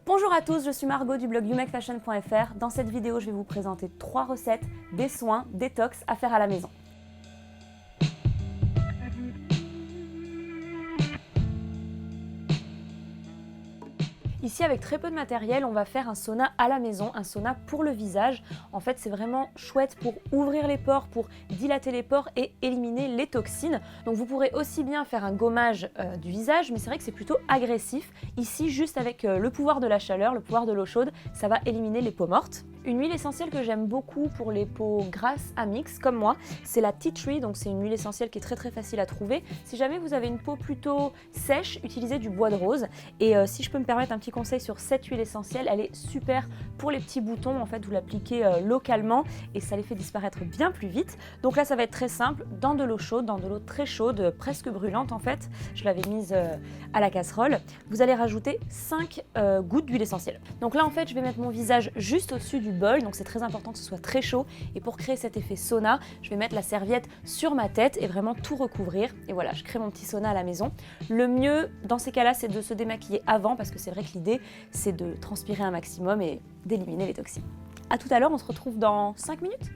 Bonjour à tous, je suis Margot du blog youmakefashion.fr. Dans cette vidéo, je vais vous présenter 3 recettes des soins détox à faire à la maison. Ici, avec très peu de matériel, on va faire un sauna à la maison, un sauna pour le visage. En fait, c'est vraiment chouette pour ouvrir les pores, pour dilater les pores et éliminer les toxines. Donc vous pourrez aussi bien faire un gommage du visage, mais c'est vrai que c'est plutôt agressif. Ici, juste avec le pouvoir de la chaleur, le pouvoir de l'eau chaude, ça va éliminer les peaux mortes. Une huile essentielle que j'aime beaucoup pour les peaux grasses à mix, comme moi, c'est la Tea Tree, donc c'est une huile essentielle qui est très facile à trouver. Si jamais vous avez une peau plutôt sèche, utilisez du bois de rose. Et si je peux me permettre un petit conseil sur cette huile essentielle, elle est super pour les petits boutons. En fait, vous l'appliquez localement et ça les fait disparaître bien plus vite. Donc là, ça va être très simple, dans de l'eau chaude, dans de l'eau très chaude, presque brûlante en fait. Je l'avais mise à la casserole. Vous allez rajouter 5 gouttes d'huile essentielle. Donc là, en fait, je vais mettre mon visage juste au-dessus du bol, donc c'est très important que ce soit très chaud. Et pour créer cet effet sauna, je vais mettre la serviette sur ma tête et vraiment tout recouvrir. Et voilà, je crée mon petit sauna à la maison. Le mieux dans ces cas-là, c'est de se démaquiller avant, parce que c'est vrai que l'idée, c'est de transpirer un maximum et d'éliminer les toxines. A tout à l'heure, on se retrouve dans 5 minutes.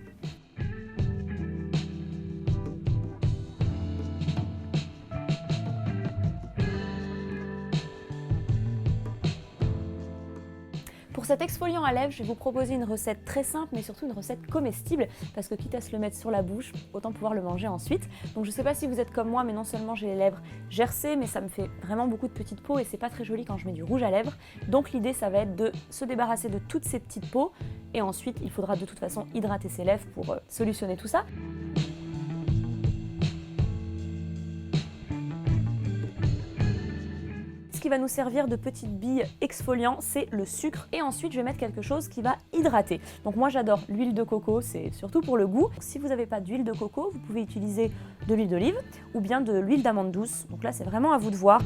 Pour cet exfoliant à lèvres, je vais vous proposer une recette très simple, mais surtout une recette comestible, parce que quitte à se le mettre sur la bouche, autant pouvoir le manger ensuite. Donc je ne sais pas si vous êtes comme moi, mais non seulement j'ai les lèvres gercées, mais ça me fait vraiment beaucoup de petites peaux et c'est pas très joli quand je mets du rouge à lèvres. Donc l'idée, ça va être de se débarrasser de toutes ces petites peaux, et ensuite il faudra de toute façon hydrater ses lèvres pour solutionner tout ça. Qui va nous servir de petite bille exfoliant, c'est le sucre. Et ensuite, je vais mettre quelque chose qui va hydrater. Donc moi, j'adore l'huile de coco, c'est surtout pour le goût. Si vous n'avez pas d'huile de coco, vous pouvez utiliser de l'huile d'olive ou bien de l'huile d'amande douce. Donc là, c'est vraiment à vous de voir.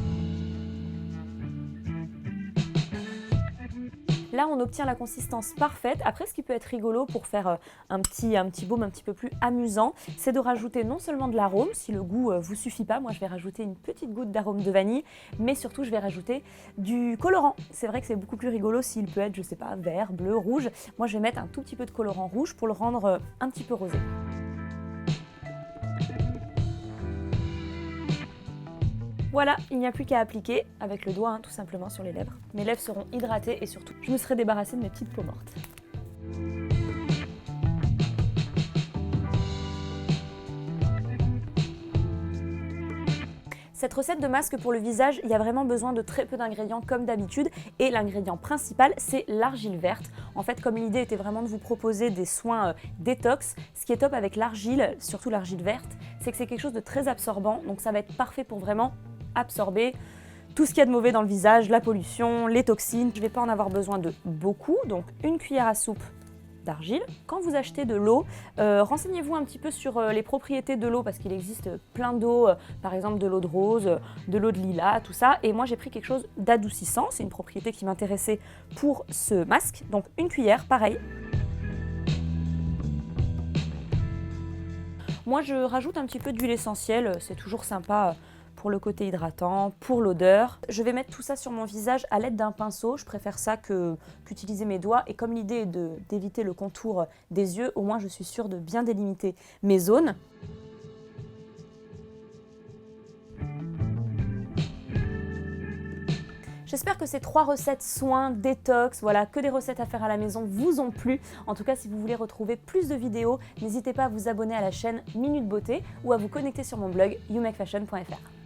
Là, on obtient la consistance parfaite. Après, ce qui peut être rigolo pour faire un petit baume un petit peu plus amusant, c'est de rajouter non seulement de l'arôme, si le goût vous suffit pas. Moi, je vais rajouter une petite goutte d'arôme de vanille, mais surtout, je vais rajouter du colorant. C'est vrai que c'est beaucoup plus rigolo s'il peut être, je sais pas, vert, bleu, rouge. Moi, je vais mettre un tout petit peu de colorant rouge pour le rendre un petit peu rosé. Voilà, il n'y a plus qu'à appliquer avec le doigt, tout simplement sur les lèvres. Mes lèvres seront hydratées et surtout, je me serai débarrassée de mes petites peaux mortes. Cette recette de masque pour le visage, il y a vraiment besoin de très peu d'ingrédients comme d'habitude et l'ingrédient principal, c'est l'argile verte. En fait, comme l'idée était vraiment de vous proposer des soins détox, ce qui est top avec l'argile, surtout l'argile verte, c'est que c'est quelque chose de très absorbant, donc ça va être parfait pour vraiment absorber tout ce qu'il y a de mauvais dans le visage, la pollution, les toxines. Je ne vais pas en avoir besoin de beaucoup, donc une cuillère à soupe d'argile. Quand vous achetez de l'eau, renseignez-vous un petit peu sur les propriétés de l'eau parce qu'il existe plein d'eau, par exemple de l'eau de rose, de l'eau de lilas, tout ça. Et moi j'ai pris quelque chose d'adoucissant, c'est une propriété qui m'intéressait pour ce masque. Donc une cuillère, pareil. Moi je rajoute un petit peu d'huile essentielle, c'est toujours sympa pour le côté hydratant, pour l'odeur. Je vais mettre tout ça sur mon visage à l'aide d'un pinceau. Je préfère ça qu'utiliser mes doigts. Et comme l'idée est d'éviter le contour des yeux, au moins je suis sûre de bien délimiter mes zones. J'espère que ces 3 recettes soins, détox, voilà, que des recettes à faire à la maison vous ont plu. En tout cas, si vous voulez retrouver plus de vidéos, n'hésitez pas à vous abonner à la chaîne Minute Beauté ou à vous connecter sur mon blog youmakefashion.fr.